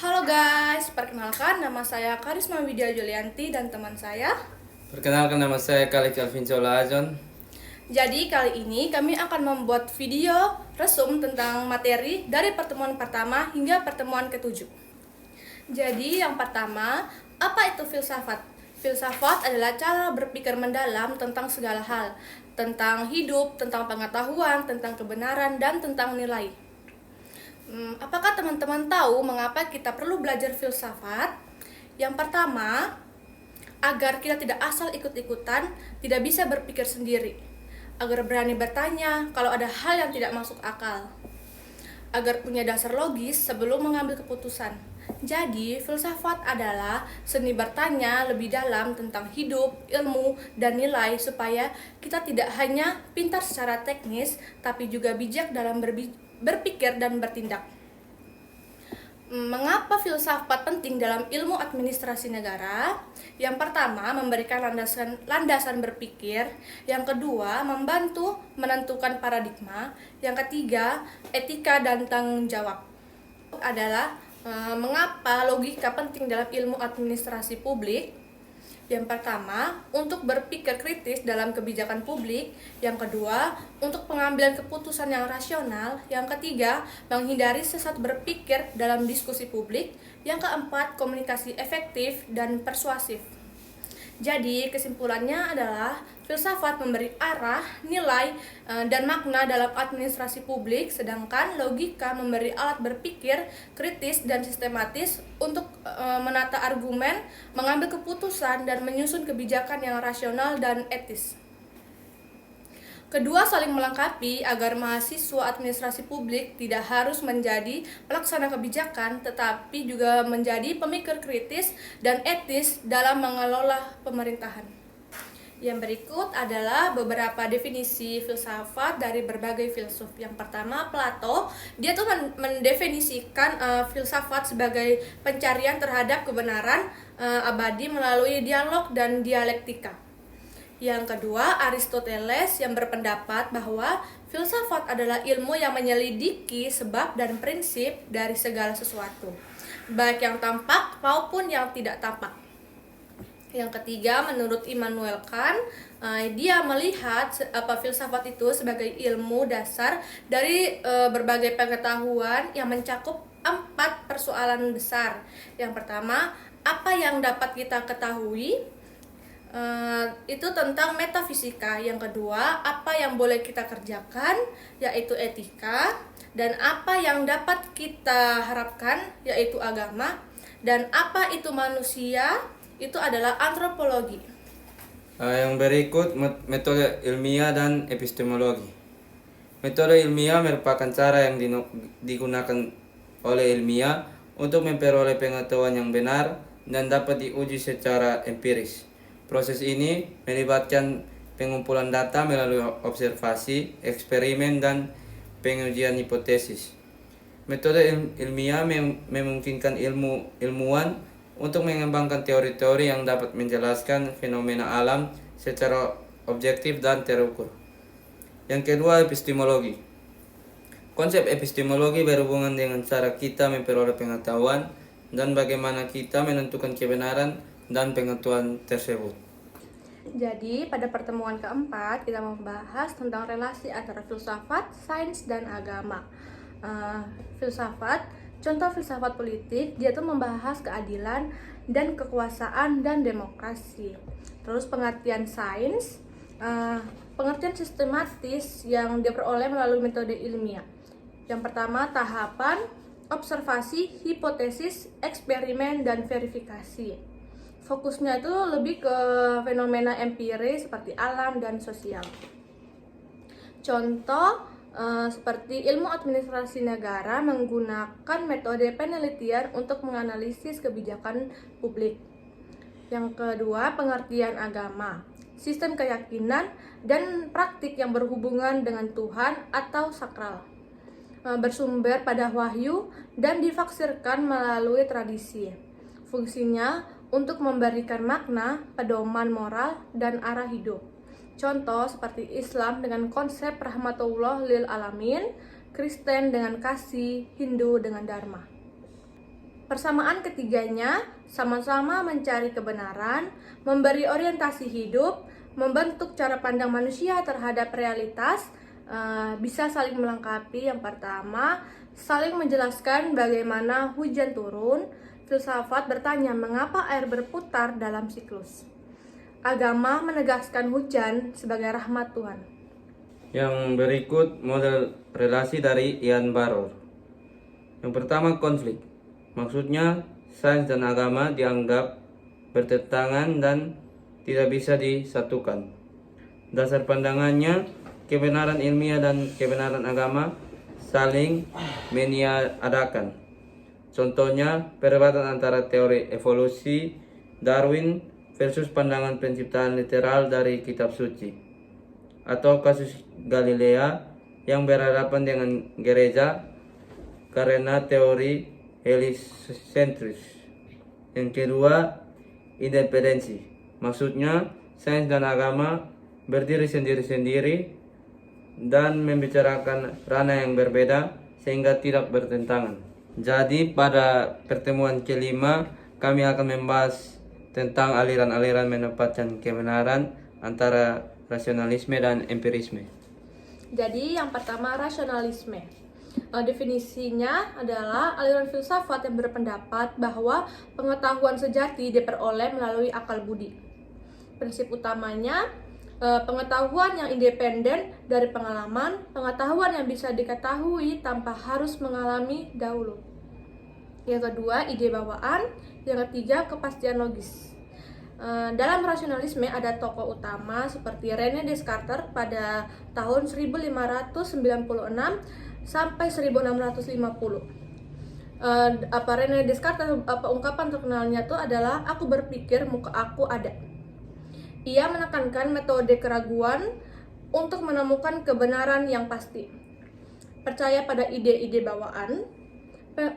Halo guys, perkenalkan nama saya Karisma Widya Julianti dan teman saya. Perkenalkan, nama saya Khalid Calvin Colajon. Jadi kali ini kami akan membuat video resum tentang materi dari pertemuan pertama hingga pertemuan ketujuh. Jadi yang pertama, apa itu filsafat? Filsafat adalah cara berpikir mendalam tentang segala hal, tentang hidup, tentang pengetahuan, tentang kebenaran, dan tentang nilai. Apakah teman-teman tahu mengapa kita perlu belajar filsafat? Yang pertama, agar kita tidak asal ikut-ikutan, tidak bisa berpikir sendiri. Agar berani bertanya kalau ada hal yang tidak masuk akal. Agar punya dasar logis sebelum mengambil keputusan. Jadi, filsafat adalah seni bertanya lebih dalam tentang hidup, ilmu, dan nilai supaya kita tidak hanya pintar secara teknis, tapi juga bijak dalam berpikir dan bertindak. Mengapa filsafat penting dalam ilmu administrasi negara? Yang pertama, memberikan landasan berpikir. Yang kedua, membantu menentukan paradigma. Yang ketiga, etika dan tanggung jawab. Adalah mengapa logika penting dalam ilmu administrasi publik. Yang pertama, untuk berpikir kritis dalam kebijakan publik. Yang kedua, untuk pengambilan keputusan yang rasional. Yang ketiga, menghindari sesat berpikir dalam diskusi publik. Yang keempat, komunikasi efektif dan persuasif. Jadi, kesimpulannya adalah filsafat memberi arah, nilai, dan makna dalam administrasi publik, sedangkan logika memberi alat berpikir kritis dan sistematis untuk menata argumen, mengambil keputusan, dan menyusun kebijakan yang rasional dan etis. Kedua saling melengkapi agar mahasiswa administrasi publik tidak harus menjadi pelaksana kebijakan, tetapi juga menjadi pemikir kritis dan etis dalam mengelola pemerintahan. Yang berikut adalah beberapa definisi filsafat dari berbagai filsuf. Yang pertama, Plato. Dia tuh mendefinisikan filsafat sebagai pencarian terhadap kebenaran abadi melalui dialog dan dialektika. Yang kedua, Aristoteles yang berpendapat bahwa filsafat adalah ilmu yang menyelidiki sebab dan prinsip dari segala sesuatu, baik yang tampak maupun yang tidak tampak. Yang ketiga, menurut Immanuel Kant, dia melihat filsafat itu sebagai ilmu dasar dari berbagai pengetahuan yang mencakup 4 persoalan besar. Yang pertama, apa yang dapat kita ketahui? Itu tentang metafisika. Yang kedua, apa yang boleh kita kerjakan, yaitu etika. Dan apa yang dapat kita harapkan, yaitu agama. Dan apa itu manusia, itu adalah antropologi. Yang berikut, metode ilmiah dan epistemologi. Metode ilmiah merupakan cara yang digunakan oleh ilmiah untuk memperoleh pengetahuan yang benar dan dapat diuji secara empiris. Proses ini melibatkan pengumpulan data melalui observasi, eksperimen, dan pengujian hipotesis. Metode ilmiah memungkinkan ilmuwan untuk mengembangkan teori-teori yang dapat menjelaskan fenomena alam secara objektif dan terukur. Yang kedua, epistemologi. Konsep epistemologi berhubungan dengan cara kita memperoleh pengetahuan dan bagaimana kita menentukan kebenaran dan pengetahuan tersebut. Jadi, pada pertemuan keempat, kita membahas tentang relasi antara filsafat, sains, dan agama. Contoh filsafat politik, dia tuh membahas keadilan dan kekuasaan dan demokrasi. Terus pengertian sains, pengertian sistematis yang diperoleh melalui metode ilmiah. Yang pertama, tahapan, observasi, hipotesis, eksperimen, dan verifikasi. Fokusnya itu lebih ke fenomena empiris seperti alam dan sosial. Contoh seperti ilmu administrasi negara menggunakan metode penelitian untuk menganalisis kebijakan publik. Yang kedua, pengertian agama, sistem keyakinan dan praktik yang berhubungan dengan Tuhan atau sakral, bersumber pada wahyu dan difasirkan melalui tradisi. Fungsinya untuk memberikan makna, pedoman moral, dan arah hidup. Contoh seperti Islam dengan konsep rahmatullah lil alamin, Kristen dengan kasih, Hindu dengan dharma. Persamaan ketiganya sama-sama mencari kebenaran, memberi orientasi hidup, membentuk cara pandang manusia terhadap realitas, bisa saling melengkapi. Yang pertama, saling menjelaskan bagaimana hujan turun. Filsafat bertanya mengapa air berputar dalam siklus. Agama menegaskan hujan sebagai rahmat Tuhan. Yang berikut model relasi dari Ian Barrow. Yang pertama, konflik. Maksudnya, sains dan agama dianggap bertentangan dan tidak bisa disatukan. Dasar pandangannya, kebenaran ilmiah dan kebenaran agama saling meniadakan. Contohnya, perdebatan antara teori evolusi Darwin versus pandangan penciptaan literal dari kitab suci. Atau kasus Galilea yang berhadapan dengan gereja karena teori heliocentris. Yang kedua, independensi. Maksudnya, sains dan agama berdiri sendiri-sendiri dan membicarakan ranah yang berbeda sehingga tidak bertentangan. Jadi pada pertemuan kelima kami akan membahas tentang aliran-aliran mendapatkan kebenaran antara rasionalisme dan empirisme. Jadi yang pertama, rasionalisme. Definisinya adalah aliran filsafat yang berpendapat bahwa pengetahuan sejati diperoleh melalui akal budi. Prinsip utamanya, pengetahuan yang independen dari pengalaman, pengetahuan yang bisa diketahui tanpa harus mengalami dahulu. Yang kedua, ide bawaan. Yang ketiga, kepastian logis. Dalam rasionalisme ada tokoh utama seperti René Descartes pada tahun 1596 sampai 1650. René Descartes, ungkapan terkenalnya itu adalah aku berpikir muka aku ada. Ia menekankan metode keraguan untuk menemukan kebenaran yang pasti. Percaya pada ide-ide bawaan.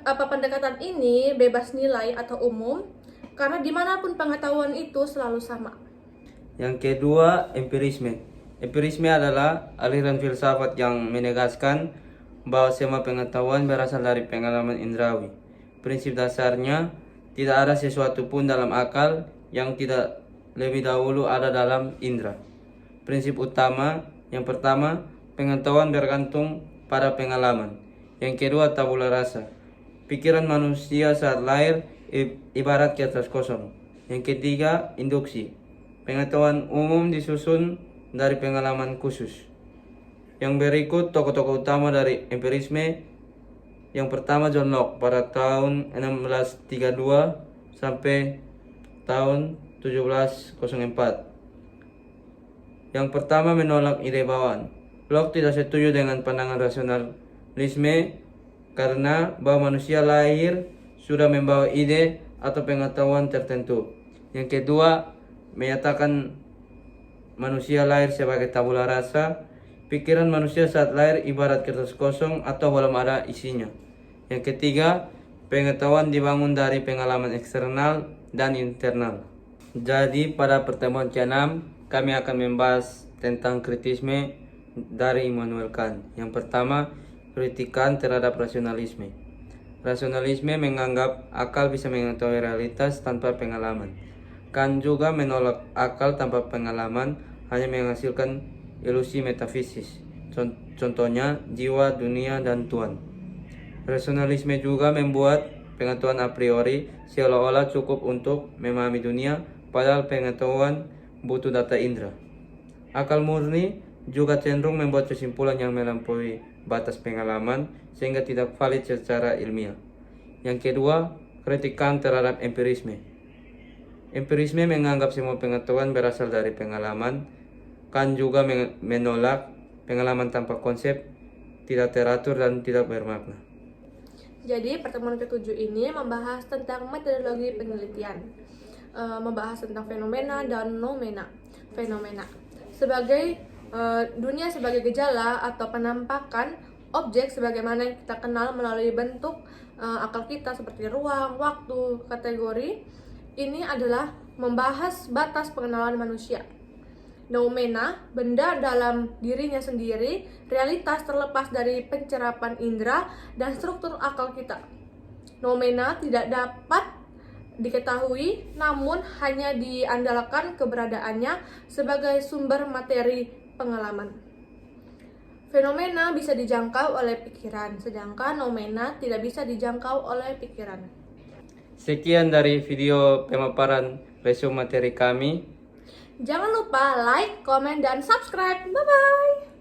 Pendekatan ini bebas nilai atau umum karena dimanapun pengetahuan itu selalu sama. Yang kedua, empirisme. Empirisme adalah aliran filsafat yang menegaskan bahwa semua pengetahuan berasal dari pengalaman indrawi. Prinsip dasarnya, tidak ada sesuatu pun dalam akal yang tidak lebih dahulu ada dalam indera. Prinsip utama, yang pertama, pengetahuan bergantung pada pengalaman. Yang kedua, tabula rasa. Pikiran manusia saat lahir ibarat kertas kosong. Yang ketiga, induksi. Pengetahuan umum disusun dari pengalaman khusus. Yang berikut tokoh-tokoh utama dari empirisme. Yang pertama, John Locke pada tahun 1632 sampai tahun 1704. Yang pertama, menolak ide bawaan. Locke tidak setuju dengan pandangan rasionalisme karena bahwa manusia lahir sudah membawa ide atau pengetahuan tertentu. Yang kedua, menyatakan manusia lahir sebagai tabula rasa. Pikiran manusia saat lahir ibarat kertas kosong atau belum ada isinya. Yang ketiga, pengetahuan dibangun dari pengalaman eksternal dan internal. Jadi pada pertemuan ke-6 kami akan membahas tentang kritisme dari Immanuel Kant. Yang pertama, kritikan terhadap rasionalisme. Rasionalisme menganggap akal bisa mengetahui realitas tanpa pengalaman. Kant juga menolak akal tanpa pengalaman hanya menghasilkan ilusi metafisis. Contohnya jiwa, dunia, dan Tuhan. Rasionalisme juga membuat pengetahuan a priori seolah-olah cukup untuk memahami dunia, padahal pengetahuan butuh data indera. Akal murni juga cenderung membuat kesimpulan yang melampaui batas pengalaman sehingga tidak valid secara ilmiah. Yang kedua, kritikan terhadap empirisme. Empirisme menganggap semua pengetahuan berasal dari pengalaman. Kant juga menolak pengalaman tanpa konsep, tidak teratur dan tidak bermakna. Jadi pertemuan ke-7 ini membahas tentang metodologi penelitian, membahas tentang fenomena dan noumena. Fenomena sebagai dunia sebagai gejala atau penampakan objek sebagaimana yang kita kenal melalui bentuk akal kita seperti ruang, waktu, kategori. Ini adalah membahas batas pengenalan manusia. Noumena, benda dalam dirinya sendiri, realitas terlepas dari pencerapan indera dan struktur akal kita. Nomena tidak dapat diketahui, namun hanya diandalkan keberadaannya sebagai sumber materi pengalaman. Fenomena bisa dijangkau oleh pikiran, sedangkan nomena tidak bisa dijangkau oleh pikiran. Sekian dari video pemaparan resume materi kami. Jangan lupa like, komen, dan subscribe. Bye-bye!